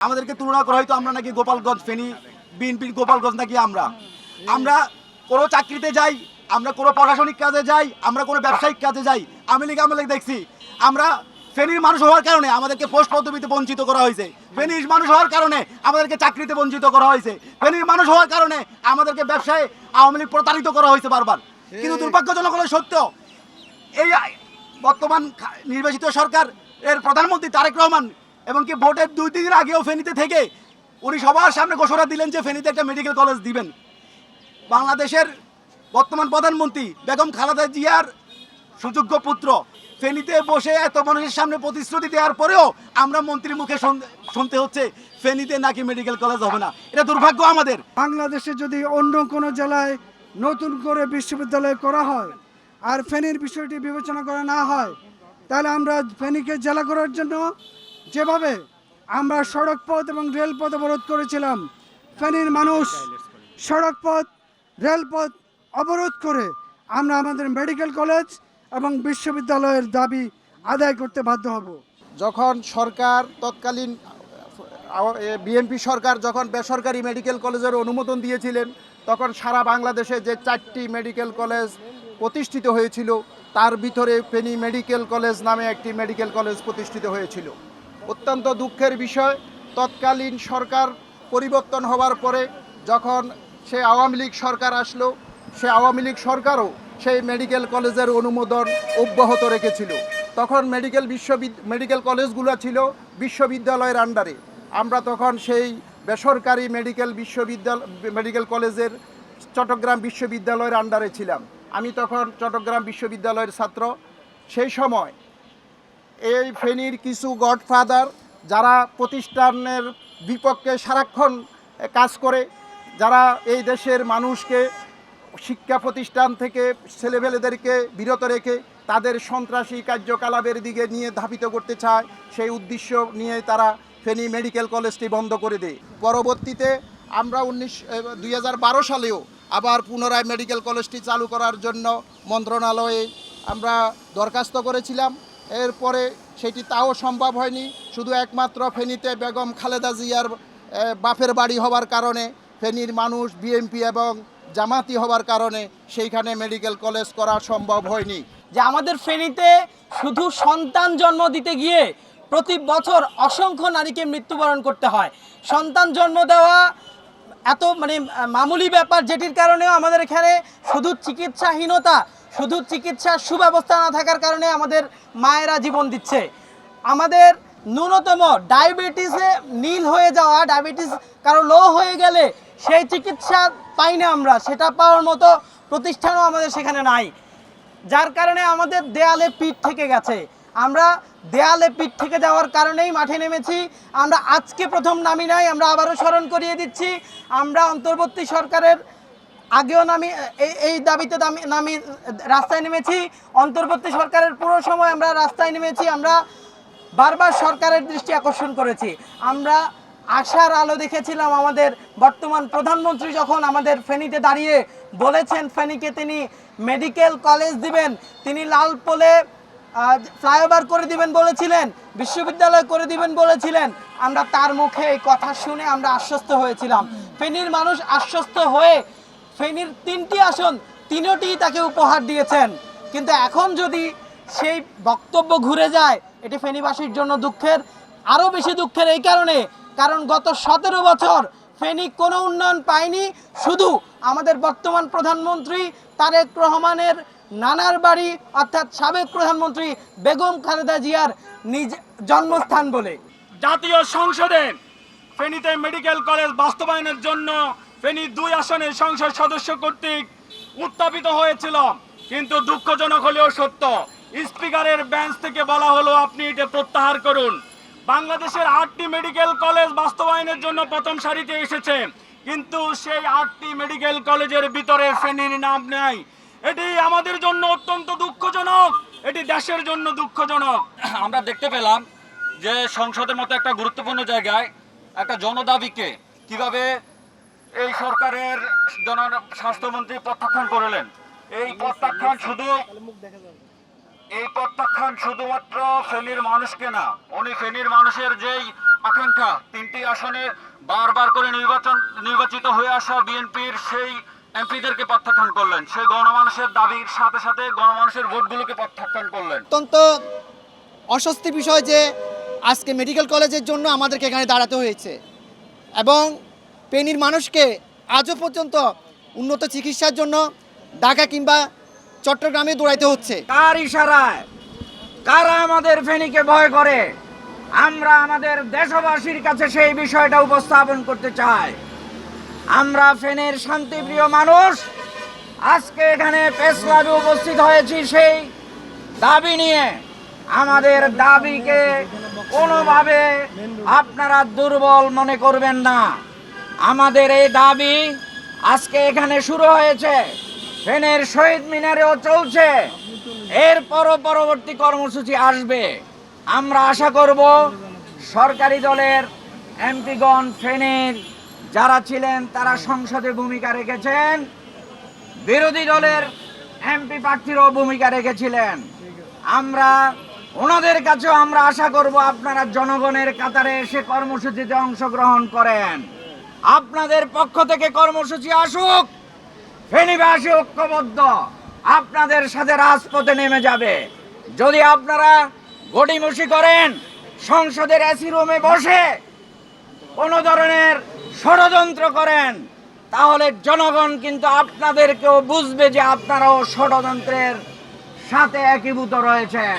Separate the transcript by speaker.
Speaker 1: আমাদেরকে তুলনা করা হয়তো আমরা নাকি গোপালগঞ্জ ফেনী বিএনপির গোপালগঞ্জ নাকি আমরা কোনো চাকরিতে যাই, আমরা কোনো প্রশাসনিক কাজে যাই, আমরা কোনো ব্যবসায়িক কাজে যাই, আমি লীগ দেখছি আমরা ফেনীর মানুষ হওয়ার কারণে আমাদেরকে পোস্ট পদবিতে বঞ্চিত করা হয়েছে, ফেনীর মানুষ হওয়ার কারণে আমাদেরকে চাকরিতে বঞ্চিত করা হয়েছে, ফেনীর মানুষ হওয়ার কারণে আমাদেরকে ব্যবসায় আওয়ামী লীগ প্রতারিত করা হয়েছে বারবার। কিন্তু দুর্ভাগ্যজনক হলো সত্য, এই বর্তমান নির্বাচিত সরকার এর প্রধানমন্ত্রী তারেক রহমান এবং কি ভোটের 2 দিন আগেও ফেনীতে থেকে উনি সবার সামনে ঘোষণা দিলেন যে ফেনীতে একটা মেডিকেল কলেজ দিবেন। বাংলাদেশের বর্তমান প্রধানমন্ত্রী বেগম খালেদা জিয়ার সুযোগ্য পুত্র ফেনীতে বসে এত মানুষের সামনে প্রতিশ্রুতি দেওয়ার পরেও আমরা মন্ত্রীর মুখে শুনতে হচ্ছে ফেনীতে নাকি মেডিকেল কলেজ হবে না। এটা দুর্ভাগ্য আমাদের।
Speaker 2: বাংলাদেশে যদি অন্য কোনো জেলায় নতুন করে বিশ্ববিদ্যালয় করা হয় আর ফেনীর বিষয়টি বিবেচনা করা না হয়, তাহলে আমরা ফেনীকে জেলা করার জন্য যেভাবে আমরা সড়ক পথ এবং রেলপথ অবরোধ করেছিলাম, ফেনীর মানুষ সড়ক পথ রেলপথ অবরোধ করে আমরা আমাদের মেডিকেল কলেজ এবং বিশ্ববিদ্যালয়ের দাবি আদায় করতে বাধ্য হব।
Speaker 3: যখন সরকার তৎকালীন বিএনপি সরকার যখন বেসরকারি মেডিকেল কলেজের অনুমোদন দিয়েছিলেন, তখন সারা বাংলাদেশে যে 4টি মেডিকেল কলেজ প্রতিষ্ঠিত হয়েছিল তার ভিতরে ফেনী মেডিকেল কলেজ নামে একটি মেডিকেল কলেজ প্রতিষ্ঠিত হয়েছিল। অত্যন্ত দুঃখের বিষয়, তৎকালীন সরকার পরিবর্তন হওয়ার পরে যখন সে আওয়ামী লীগ সরকার আসলো, সে আওয়ামী লীগ সরকারও সেই মেডিকেল কলেজের অনুমোদন অব্যাহত রেখেছিল। তখন মেডিকেল কলেজগুলো ছিল বিশ্ববিদ্যালয়ের আন্ডারে। আমরা তখন সেই বেসরকারি মেডিকেল কলেজের চট্টগ্রাম বিশ্ববিদ্যালয়ের আন্ডারে ছিলাম। আমি তখন চট্টগ্রাম বিশ্ববিদ্যালয়ের ছাত্র। সেই সময় এই ফেনীর কিছু গডফাদার যারা প্রতিষ্ঠানের বিপক্ষে সারাক্ষণ কাজ করে, যারা এই দেশের মানুষকে শিক্ষা প্রতিষ্ঠান থেকে ছেলেমেয়েদেরকে বিরত রেখে তাদের সন্ত্রাসী কার্যকলাপের দিকে নিয়ে ধাবিত করতে চায়, সেই উদ্দেশ্য নিয়ে তারা ফেনী মেডিকেল কলেজটি বন্ধ করে দেয়। পরবর্তীতে আমরা 2012 সালেও আবার পুনরায় মেডিকেল কলেজটি চালু করার জন্য মন্ত্রণালয়ে আমরা দরখাস্ত করেছিলাম। এরপরে সেটি তাও সম্ভব হয়নি। শুধু একমাত্র ফেনীতে বেগম খালেদা জিয়ার বাপের বাড়ি হওয়ার কারণে, ফেনীর মানুষ বিএনপি এবং জামাতি হওয়ার কারণে সেইখানে মেডিকেল কলেজ করা সম্ভব হয়নি।
Speaker 4: যে আমাদের ফেনীতে শুধু সন্তান জন্ম দিতে গিয়ে প্রতি বছর অসংখ্য নারীকে মৃত্যুবরণ করতে হয়। সন্তান জন্ম দেওয়া এত মামুলি ব্যাপার, যেটির কারণেও আমাদের এখানে শুধু চিকিৎসাহীনতা, শুধু চিকিৎসার সুব্যবস্থা না থাকার কারণে আমাদের মায়েরা জীবন দিচ্ছে। আমাদের ন্যূনতম ডায়াবেটিসে নীল হয়ে যাওয়া, ডায়াবেটিস কারো লো হয়ে গেলে সেই চিকিৎসা পাই না আমরা, সেটা পাওয়ার মতো প্রতিষ্ঠানও আমাদের সেখানে নাই, যার কারণে আমাদের দেয়ালে পিঠ থেকে গেছে। আমরা দেয়ালে পিঠ থেকে যাওয়ার কারণেই মাঠে নেমেছি। আমরা আজকে প্রথম নামি নাই, আমরা আবারও স্মরণ করিয়ে দিচ্ছি, আমরা অন্তর্বর্তী সরকারের আগেও এই দাবিতে রাস্তায় নেমেছি। অন্তর্বর্তী সরকারের পুরো সময় আমরা রাস্তায় নেমেছি। আমরা বারবার সরকারের দৃষ্টি আকর্ষণ করেছি। আমরা আশার আলো দেখেছিলাম আমাদের বর্তমান প্রধানমন্ত্রী যখন আমাদের ফেনীতে দাঁড়িয়ে বলেছেন ফেনীকে তিনি মেডিকেল কলেজ দিবেন, তিনি লাল পোলে ফ্লাইওভার করে দিবেন বলেছিলেন, বিশ্ববিদ্যালয় করে দিবেন বলেছিলেন। আমরা তার মুখে এই কথা শুনে আমরা আশ্বস্ত হয়েছিলাম। ফেনীর মানুষ আশ্বস্ত হয়ে ফেনীর 3টি আসন 3টিই তাকে উপহার দিয়েছেন। কিন্তু এখন যদি সেই বক্তব্য ঘুরে যায়, এটি ফেনীবাসীর জন্য দুঃখের, আরও বেশি দুঃখের এই কারণ গত 17 বছর ফেনী কোনো উন্নয়ন পায়নি। শুধু আমাদের বর্তমান প্রধানমন্ত্রী তারেক রহমানের নানার বাড়ি অর্থাৎ সাবেক প্রধানমন্ত্রী বেগম খালেদা জিয়ার নিজ জন্মস্থান বলে।
Speaker 5: জাতীয় সংসদে ফেনীতে মেডিকেল কলেজ বাস্তবায়নের জন্য ফেনী 2 আসনের সংসদ সদস্য কর্তৃক উত্থাপিত হয়েছিল। কিন্তু দুঃখজনক হলেও সত্য, স্পিকারের বেঞ্চ থেকে বলা হলো আপনি এটা প্রত্যাহার করুন। বাংলাদেশের 8টি মেডিকেল কলেজ বাস্তবায়নের জন্য প্রথম সারিতে এসেছে, কিন্তু সেই 8টি মেডিকেল কলেজের ভিতরে ফেনীর নাম নেই। এটি আমাদের জন্য অত্যন্ত দুঃখজনক, এটি দেশের জন্য দুঃখজনক।
Speaker 6: আমরা দেখতে পেলাম যে সংসদের মতো একটা গুরুত্বপূর্ণ জায়গায় একটা জনদাবিকে কিভাবে এই সরকারের স্বাস্থ্যমন্ত্রী প্রত্যাখ্যান করলেন। এই প্রত্যাখ্যান শুধুমাত্র ফেনীর মানুষকে না, উনি ফেনীর মানুষের যেই আকাঙ্ক্ষা, 3টি আসনে বারবার করে নির্বাচিত হয়ে আসা বিএনপির সেই এমপিদেরকে প্রত্যাখ্যান করলেন। সেই গণমানুষের দাবির সাথে সাথে গণমানুষের ভোটগুলোকে প্রত্যাখ্যান করলেন।
Speaker 4: অত্যন্ত অস্বস্তি বিষয় যে আজকে মেডিকেল কলেজের জন্য আমাদেরকে এখানে দাঁড়াতে হয়েছে এবং ফেনীর মানুষকে আজও পর্যন্ত উন্নত চিকিৎসার জন্য ঢাকা কিংবা চট্টগ্রামে দৌড়াইতে হচ্ছে।
Speaker 7: কার ইশারায় কারা আমাদের ফেনীকে ভয় করে, আমরা আমাদের দেশবাসীর কাছে সেই বিষয়টা উপস্থাপন করতে চাই। আমরা ফেনীর শান্তিপ্রিয় মানুষ আজকে এখানে প্রেস ক্লাবে উপস্থিত হয়েছি সেই দাবি নিয়ে। আমাদের দাবিকে কোনোভাবে আপনারা দুর্বল মনে করবেন না। আমাদের এই দাবি আজকে এখানে শুরু হয়েছে, ফেনীর শহীদ মিনারেও চলছে, এরপরও পরবর্তী কর্মসূচি আসবে। আমরা আশা করব সরকারি দলের এমপিগণ ফেনীর যারা ছিলেন তারা সংসদে ভূমিকা রেখেছেন, বিরোধী দলের এমপি প্রার্থীরাও ভূমিকা রেখেছিলেন। আমরা ওনাদের কাছেও আমরা আশা করব আপনারা জনগণের কাতারে এসে কর্মসূচিতে অংশগ্রহণ করেন। আপনাদের পক্ষ থেকে কর্মসূচি আসুক, ফেনীবাসী ঐক্যবদ্ধ আপনাদের সাথে রাজপথে নেমে যাবে। যদি আপনারা গড়িমসি করেন, সংসদের এসি রুমে বসে কোনো ধরনের ষড়যন্ত্র করেন, তাহলে জনগণ কিন্তু আপনাদেরকেও বুঝবে যে আপনারাও ষড়যন্ত্রের সাথে একীভূত রয়েছেন।